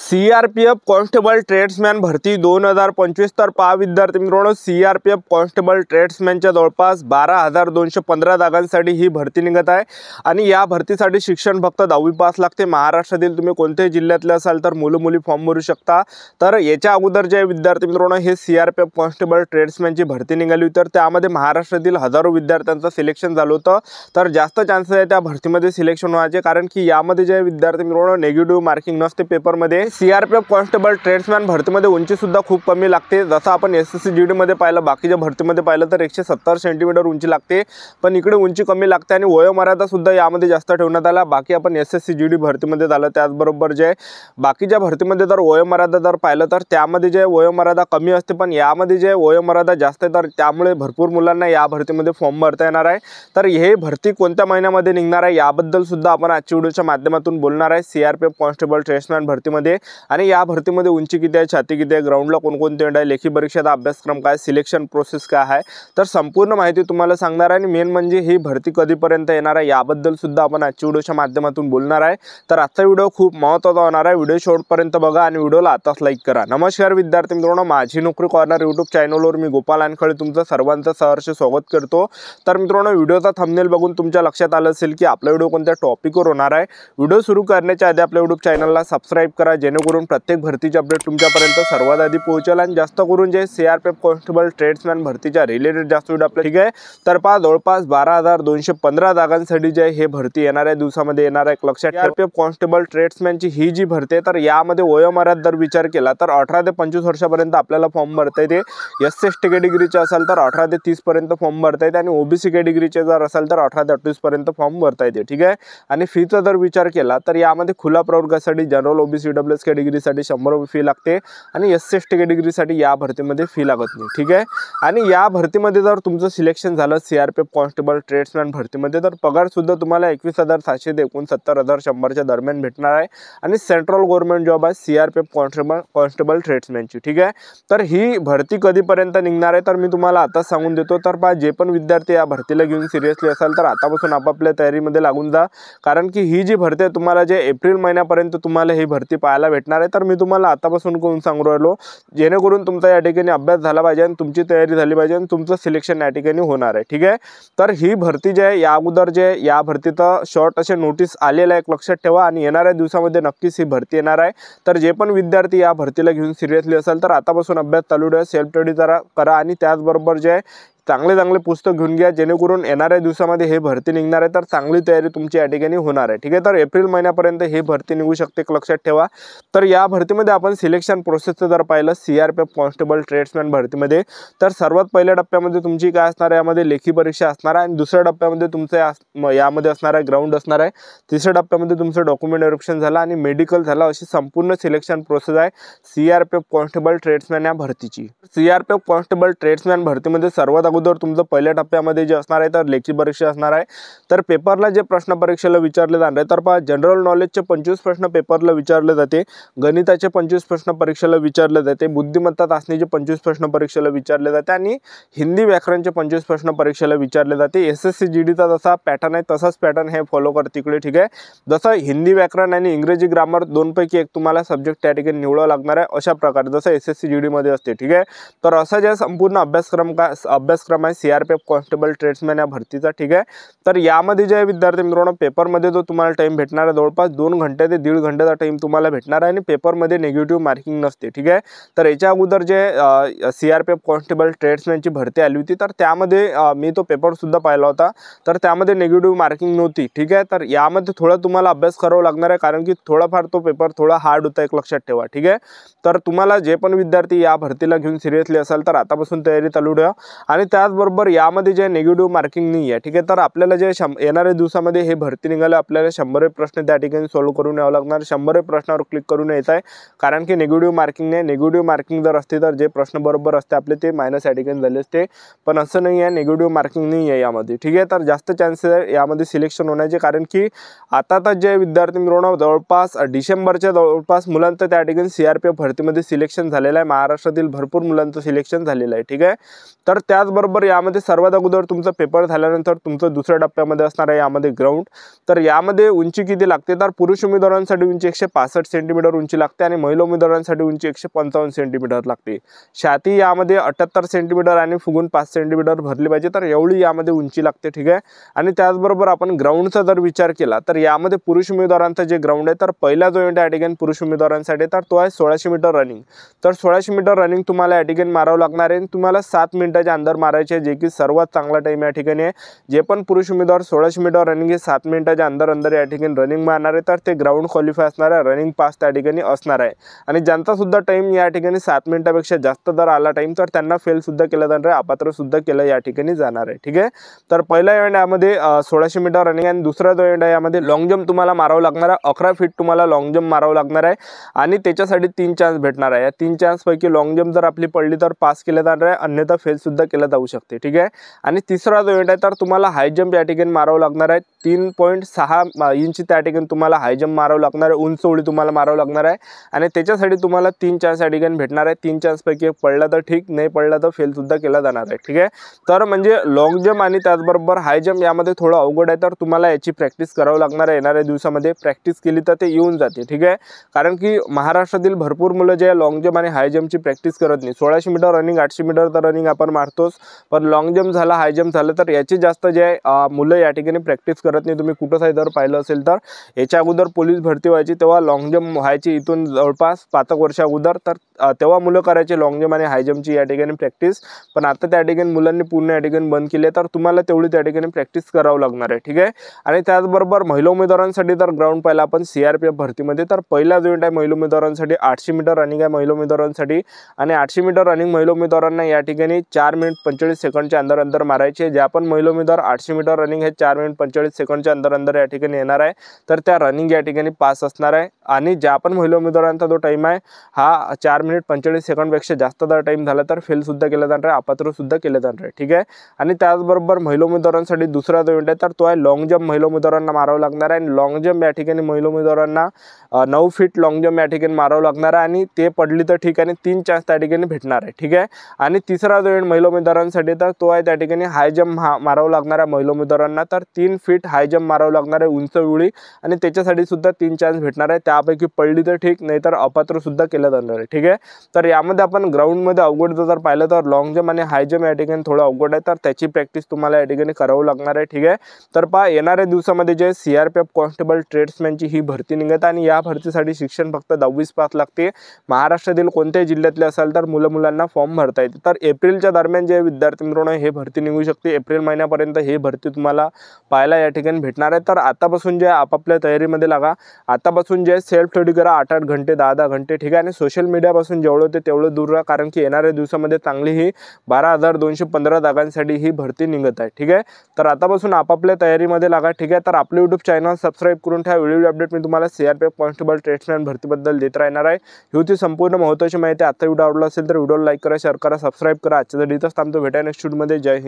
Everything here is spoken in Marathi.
सीआरपीएफ कॉन्स्टेबल ट्रेड्समॅन भरती 2025 तर पहा विद्यार्थी मित्रांनो, सीआरपीएफ कॉन्स्टेबल ट्रेड्समॅनच्या जवळपास 12,215 जागांसाठी ही भरती निघत आहे आणि या भरतीसाठी शिक्षण फक्त 10वी पास लागते। महाराष्ट्रातील तुम्ही कोणत्याही जिल्ह्यातले असाल तर मुलं मुली फॉर्म भरू शकता। तर याच्या अगोदर जे विद्यार्थी मित्रांनो हे सीआरपीएफ कॉन्स्टेबल ट्रेड्समॅनची भरती निघाली होती, तर त्यामध्ये महाराष्ट्रातील हजारो विद्यार्थ्यांचं सिलेक्शन झालं होतं। तर जास्त चान्सेस आहे त्या भरतीमध्ये सिलेक्शन व्हायचे, कारण की यामध्ये जे विद्यार्थी मित्रांनो नेगेटिव्ह मार्किंग नसते पेपरमध्ये। सीआरपीएफ कॉन्स्टेबल ट्रेड्समॅन भरतीमध्ये उंची सुद्धा खूप कमी लागते। जसं आपण एसएससी जीडी मध्ये पाहिलं, बाकीच्या भरतीमध्ये पाहिलं तर 170 सेंटीमीटर उंची लागते, पण इकडे उंची कमी लागते आणि वयोमर्यादा सुद्धा यामध्ये जास्त ठेवण्यात आला। बाकी आपण एसएससी जीडी भरतीमध्ये झालं, त्याचबरोबर जे बाकीच्या भरतीमध्ये जर वयोमर्यादा जर पाहिलं तर त्यामध्ये जे वयोमर्यादा कमी असते, पण यामध्ये जे वयोमर्यादा जास्त आहे, तर त्यामुळे भरपूर मुलांना या भरतीमध्ये फॉर्म भरता येणार आहे। तर हे भरती कोणत्या महिन्यामध्ये निघणार आहे याबद्दल सुद्धा आपण आजच्या व्हिडिओच्या माध्यमातून बोलणार आहे। सीआरपीएफ कॉन्स्टेबल ट्रेड्समॅन भरतीमध्ये आणि या भरतीमध्ये उंची किती आहे, छाती किती आहे, ग्राउंडला कोणकोणते आहे, लेखी परीक्षेचा अभ्यासक्रम काय, सिलेक्शन प्रोसेस काय आहे, तर संपूर्ण माहिती तुम्हाला सांगणार आहे। आणि मेन म्हणजे ही भरती कधीपर्यंत येणार आहे याबद्दल सुद्धा आपण आजच्या व्हिडिओच्या माध्यमातून बोलणार आहे। तर आजचा व्हिडिओ खूप महत्त्वाचा होणार आहे, व्हिडिओ शेवटपर्यंत बघा आणि व्हिडिओला आताच लाईक करा। नमस्कार विद्यार्थी मित्रांनो, माझी नोकरी कॉर्नर यूट्यूब चॅनलवर मी गोपाल अनखळे तुमचं सर्वांचं सहर्ष स्वागत करतो। तर मित्रांनो, व्हिडिओचा थंबनेल बघून तुमच्या लक्षात आलं असेल की आपला व्हिडिओ कोणत्या टॉपिकवर होणार आहे। व्हिडिओ सुरू करण्याच्या आधी आपल्या यूट्यूब चॅनलला सबस्क्राइब करा, जेणेकरून प्रत्येक भरतीचे अपडेट तुमच्यापर्यंत सर्वात आधी पोहोचेल आणि जास्त करून जे सीआरपीएफ कॉन्स्टेबल ट्रेड्समॅन भरतीच्या रिलेटेड जास्त व्हिडिओ आपल्या ठीक आहे। तर पहा जवळपास 12,215 जागांसाठी जे हे भरती येणाऱ्या दिवसामध्ये येणार आहे। लक्षात सीआरपीएफ कॉन्स्टेबल ट्रेड्समॅनची ही जी भरती आहे, तर यामध्ये वयोमर्यादा जर विचार केला तर 18 ते 25 वर्षापर्यंत आपल्याला फॉर्म भरता येते। एससी कॅटेगरीचे असेल तर 18 ते 30 पर्यंत फॉर्म भरता येते आणि ओबीसी कॅटेगरीचे जर असेल तर 18 ते 28 पर्यंत फॉर्म भरता येते, ठीक आहे। आणि फीचा जर विचार केला तर यामध्ये खुला प्रवर्गासाठी जनरल ओबीसी डब्ल्यूएस कॅटेगरीसाठी 100 रुपये फी लागते आणि एससी कॅटेगरीसाठी या भरतीमध्ये फी लागत नाही, ठीक आहे। आणि या भरतीमध्ये जर तुमचं सिलेक्शन झालं सीआरपीएफ कॉन्स्टेबल ट्रेड्समॅन भरतीमध्ये, तर पगार सुद्धा तुम्हाला 21,700 ते 69,100 च्या दरम्यान भेटणार आहे आणि सेंट्रल गव्हर्नमेंट जॉब आहे सीआरपीएफ कॉन्स्टेबल ट्रेड्समॅनची, ठीक आहे। तर ही भरती कधीपर्यंत निघणार आहे तर मी तुम्हाला आताच सांगून देतो। तर पहा, जे पण विद्यार्थी या भरतीला घेऊन सिरियसली असाल तर आतापासून आपापल्या तयारीमध्ये लागून जा, कारण की ही जी भरती आहे तुम्हाला जे एप्रिल महिन्यापर्यंत तुम्हाला ही भरती पाहायला भेटणार आहे। तर मी तुम्हाला आतापासून कोण सांगू राहिलो, जेणेकरून तुमचा या ठिकाणी अभ्यास झाला पाहिजे आणि तुमची तयारी झाली पाहिजे आणि तुमचं सिलेक्शन या ठिकाणी होणार आहे, ठीक आहे। तर ही भरती जे आहे या अगोदर जे या भरतीचं शॉर्ट असे नोटीस आलेलं आहे, लक्षात ठेवा आणि येणाऱ्या दिवसामध्ये नक्कीच ही भरती येणार आहे। तर जे पण विद्यार्थी या भरतीला घेऊन सिरियसली असेल तर आतापासून अभ्यास चालू ठेवा, सेल्फ स्टडी करा आणि त्याचबरोबर जे चांगले पुस्तक घेऊन घ्या, जेणेकरून येणाऱ्या दिवसामध्ये हे भरती निघणार आहे। तर चांगली तयारी तुमची या ठिकाणी होणार आहे, ठीक आहे। तर एप्रिल महिन्यापर्यंत हे भरती निघू शकते, लक्षात ठेवा। तर या भरतीमध्ये आपण सिलेक्शन प्रोसेसचं जर पाहिलं सीआरपीएफ कॉन्स्टेबल ट्रेड्समॅन भरतीमध्ये, तर सर्वात पहिल्या टप्प्यामध्ये तुमची काय असणार आहे, यामध्ये लेखी परीक्षा असणार आहे आणि दुसऱ्या टप्प्यामध्ये तुमचं यामध्ये असणार आहे ग्राउंड असणार आहे, तिसऱ्या टप्प्यामध्ये तुमचं डॉक्युमेंट व्हेरिफिकेशन झालं आणि मेडिकल झालं, अशी संपूर्ण सिलेक्शन प्रोसेस आहे सीआरपीएफ कॉन्स्टेबल ट्रेड्समॅन या भरतीची। सीआरपीएफ कॉन्स्टेबल ट्रेड्समॅन भरतीमध्ये सर्वात अगोदर तुमचं पहिल्या टप्प्यामध्ये जे असणार आहे तर लेखी परीक्षा असणार आहे। तर पेपरला जे प्रश्न परीक्षेला विचारले जाणार आहे, तर पहा जनरल नॉलेजचे 25 प्रश्न पेपरला विचारले जाते, गणिताचे 25 प्रश्न परीक्षेला विचारले जाते, बुद्धिमत्ता चाचणीचे 25 प्रश्न परीक्षेला विचारले जाते आणि हिंदी व्याकरणचे 25 प्रश्न परीक्षेला विचारले जाते। एसएससी जीडीचा जसा पॅटर्न आहे तसाच पॅटर्न हे फॉलो करते इकडे, ठीक आहे। जसं हिंदी व्याकरण आणि इंग्रजी ग्रामर दोनपैकी एक तुम्हाला सब्जेक्ट त्या ठिकाणी निवडावा लागणार आहे, अशा प्रकारे जसं एसएससी जीडी मध्ये असते, ठीक आहे। तर असा जे संपूर्ण अभ्यासक्रम आहे सीआरपीएफ कॉन्स्टेबल ट्रेड्समॅन या भरतीचा, ठीक आहे। तर यामध्ये जे विद्यार्थी मित्रांनो पेपरमध्ये जो तुम्हाला टाइम भेटणार आहे जवळपास 2 घंटे ते 1.5 घंटेचा टाइम तुम्हाला भेटणार आहे आणि पेपरमध्ये नेगेटिव्ह मार्किंग नसते, ठीक आहे। तर याच्या अगोदर जे सीआरपीएफ कॉन्स्टेबल ट्रेड्समॅनची भरती आली होती, तर त्यामध्ये मी तो पेपर सुद्धा पाहिला होता, तर त्यामध्ये नेगेटिव्ह मार्किंग नव्हती, ठीक आहे। तर यामध्ये थोडा तुम्हाला अभ्यास करावा लागणार आहे, कारण की थोडाफार तो पेपर थोडा हार्ड होता, एक लक्षात ठेवा, ठीक आहे। तर तुम्हाला जे पण विद्यार्थी या भरतीला घेऊन सिरियसली असाल तर आतापासून तयारी चालू ठेवा आणि त्याचबरोबर यामध्ये जे नेगेटिव्ह मार्किंग नाही आहे, ठीक आहे। तर आपल्याला जे येणाऱ्या दिवसामध्ये हे भरती निघाले, आपल्याला 100 प्रश्न त्या ठिकाणी सॉल्व्ह करून यावं लागणार, 100 प्रश्नावर क्लिक करून यायचं आहे, कारण की नेगेटिव्ह मार्किंग नाही। नेगेटिव्ह मार्किंग जर असते तर जे प्रश्न बरोबर असते आपले ते मायनस या ठिकाणी झाले असते, पण असं नाही आहे, नेगेटिव्ह मार्किंग नाही आहे यामध्ये, ठीक आहे। तर जास्त चान्सेस आहे यामध्ये सिलेक्शन होण्याचे, कारण की आता जे विद्यार्थी मिळवणं जवळपास डिसेंबरच्या जवळपास मुलांचं त्या ठिकाणी सीआरपीएफ भरतीमध्ये सिलेक्शन झालेलं आहे, महाराष्ट्रातील भरपूर मुलांचं सिलेक्शन झालेलं आहे, ठीक आहे। तर त्याचबरोबर त्याचबरोबर यामध्ये सर्वात अगोदर तुमचा पेपर झाल्यानंतर तुमचं दुसऱ्या टप्प्यामध्ये असणार आहे यामध्ये ग्राउंड. तर यामध्ये उंची किती लागते, तर पुरुष उमेदवारांसाठी उंची 165 सेंटीमीटर उंची लागते आणि महिला उमेदवारांसाठी उंची 155 सेंटीमीटर लागते. छाती यामध्ये 78 सेंटीमीटर आणि फुगून 5 सेंटीमीटर भरली पाहिजे, तर एवढी यामध्ये उंची लागते. ठीक आहे. आणि त्याचबरोबर आपण ग्राउंडचा जर विचार केला तर यामध्ये पुरुष उमेदवारांचा जे ग्राउंड आहे, तर पहिला जो इव्हेंट या ठिकाणी पुरुष उमेदवारांसाठी तर तो आहे 1600 मीटर रनिंग. तर 1600 मीटर रनिंग तुम्हाला या ठिकाणी मारावं लागणार आहे. तुम्हाला 7 मिनिटाच्या अंदर मारायचे आहे, जे की सर्वात चांगला टाइम या ठिकाणी आहे. जे पण पुरुष उमेदवार 1600 मीटर रनिंग हे 7 मिनिटाच्या अंदर या ठिकाणी रनिंग मारणार आहे, तर ते ग्राउंड क्वालिफाय असणार आहे, रनिंग पास त्या ठिकाणी असणार आहे. आणि ज्यांचा सुद्धा टाइम या ठिकाणी 7 मिनिटापेक्षा जास्त जर आला टाइम, तर त्यांना फेल सुद्धा केलं जाणार आहे, अपात्र सुद्धा केलं या ठिकाणी जाणार आहे. ठीक आहे. तर पहिला इव्हेंट यामध्ये 1600 मीटर रनिंग आणि दुसरा जो इव्हेंट आहे यामध्ये लॉंग जंप तुम्हाला मारावं लागणार आहे. 11 फीट तुम्हाला लॉंग जंप मारावं लागणार आहे आणि त्याच्यासाठी 3 चान्स भेटणार आहे. या 3 चान्स पैकी लॉंग जंप जर आपली पडली तर पास केलं जाणार आहे, अन्यथा फेल सुद्धा केलं जाऊ शकते. ठीक आहे. आणि तिसरा जो इव्हेंट आहे तर तुम्हाला हाय जंप या ठिकाणी मारावं लागणार आहे. 3.6 इंच त्या ठिकाणी तुम्हाला हाय जंप मारावं लागणार आहे, उंच उडी तुम्हाला मारावं लागणार आहे आणि त्याच्यासाठी तुम्हाला 3 चान्स या ठिकाणी भेटणार आहे. 3 चान्स पैकी एक पडला तर ठीक, नाही पडला तर फेल सुद्धा केला जाणार आहे. ठीक आहे. तर म्हणजे लॉंग जंप आणि त्याचबरोबर हाय जंप यामध्ये थोडं अवघड आहे, तर तुम्हाला याची प्रॅक्टिस करावं लागणार आहे. येणाऱ्या दिवसामध्ये प्रॅक्टिस केली तर ते येऊन जाते. ठीक आहे. कारण की महाराष्ट्रातील भरपूर मुलं जे लॉंग जंप आणि हाय जंपची प्रॅक्टिस करत नाही. 1600 मीटर रनिंग 800 मीटर तर रनिंग आपण मारतोच, पण लॉंग जंप झाला हाय जंप झालं तर याची जास्त जे मुलं या ठिकाणी प्रॅक्टिस करत नाही. तुम्ही कुठं साई जर पाहिलं असेल तर याच्या अगोदर पोलीस भरती व्हायची तेव्हा लॉंग जंप व्हायची इथून जवळपास 5 वर्ष अगोदर, तर तेव्हा मुलं करायचे लॉंग जंप आणि हाय जंपची या ठिकाणी प्रॅक्टिस. पण आता त्या ठिकाणी मुलांनी पूर्ण या ठिकाणी बंद केले, तर तुम्हाला तेवढी त्या ठिकाणी प्रॅक्टिस करावं लागणार आहे. ठीक आहे. आणि त्याचबरोबर महिला उमेदवारांसाठी तर ग्राउंड पाहिला आपण CRPF भरतीमध्ये, तर पहिला जो इव्हेंट आहे महिला उमेदवारांसाठी 800 मीटर रनिंग आहे महिला उमेदवारांसाठी आणि 800 मीटर रनिंग महिला उमेदवारांना या ठिकाणी 4 मिनिट 45 सेकंडच्या अंदर मारायचे. ज्या पण महिला उमेदवार 800 मीटर रनिंग हे 4 मिनिट 45 सेकंडच्या अंदर या ठिकाणी येणार आहे, तर त्या रनिंग या ठिकाणी पास असणार आहे. आणि ज्या पण महिला उमेदवारांचा जो टाइम आहे हा 4 मिनिट 45 सेकंडपेक्षा जास्त जर टाइम झाला तर फेल सुद्धा केलं जाणार आहे, अपात्र सुद्धा केलं जाणार आहे. ठीक आहे. आणि त्याचबरोबर महिला उमेदवारांसाठी दुसरा जो इव्हेंट आहे तर तो आहे लॉंग जंप महिला उमेदवारांना मारावं लागणार आहे. आणि लॉंग जंप या ठिकाणी महिला उमेदवारांना 9 फीट लॉंग जंप या ठिकाणी मारावं लागणार आहे आणि ते पडली तर ठीक आहे, 3 चान्स त्या ठिकाणी भेटणार आहे. ठीक आहे. आणि तिसरा जो इव्हेंट महिला उमेदवारांसाठी तर तो आहे त्या ठिकाणी हाय जंप मारावं लागणार आहे महिला उमेदवारांना, तर 3 फीट हाय जंप मारावं लागणार आहे उंच उडी आणि त्याच्यासाठी सुद्धा 3 चान्स भेटणार आहे. त्यापैकी पडली तर ठीक, नाही तर अपात्र सुद्धा केलं जाणार आहे. ठीक आहे. तर यामध्ये आपण ग्राउंडमध्ये अवघड जर पाहिलं तर लॉंग जंप आणि हाय जंप या ठिकाणी थोडं अवघड आहे, तर त्याची प्रॅक्टिस तुम्हाला या ठिकाणी करावं लागणार आहे. ठीक आहे. तर पहा येणाऱ्या दिवसामध्ये जे CRPF कॉन्स्टेबल ट्रेड्समॅनची ही भरती निघत आणि या भरतीसाठी शिक्षण फक्त 10वीच पास लागते. महाराष्ट्रातील कोणत्याही जिल्ह्यातले असाल तर मुलांना फॉर्म भरता येते. तर एप्रिलच्या दरम्यान जे विद्यार्थी मित्रांनो हे भरती निघू शकते. एप्रिल महिन्यापर्यंत हे भरती तुम्हाला पाहायला या ठिकाणी भेटणार आहे. तर आतापासून जे आपापल्या तयारीमध्ये लागा, आतापासून जे सेल्फ स्टडी करा 8-8 घंटे 10-10 घंटे. ठीक आहे. आणि सोशल मीडियापासून जेवढं होते तेवढं दूर राहा, कारण की येणाऱ्या दिवसामध्ये चांगली ही 12,215 जागांसाठी ही भरती निघत आहे. ठीक आहे. तर आतापासून आपापल्या तयारीमध्ये लागा. ठीक आहे. तर आपले YouTube चॅनल सबस्क्राईब करून ठेवा. व्हिडिओ अपडेट मी तुम्हाला CRPF कॉन्स्टेबल ट्रेड्समॅन भरतीबद्दल देत राहणार आहे. ही होती संपूर्ण महत्त्वाची माहिती. आता व्हिडिओ आवडला असेल तर व्हिडिओला लाईक करा, शेअर करा, सबस्क्राईब करा. आजच्या इथंच थांबतो. भेटाय नेक्स्ट व्हिडिओमध्ये. जय हिंद.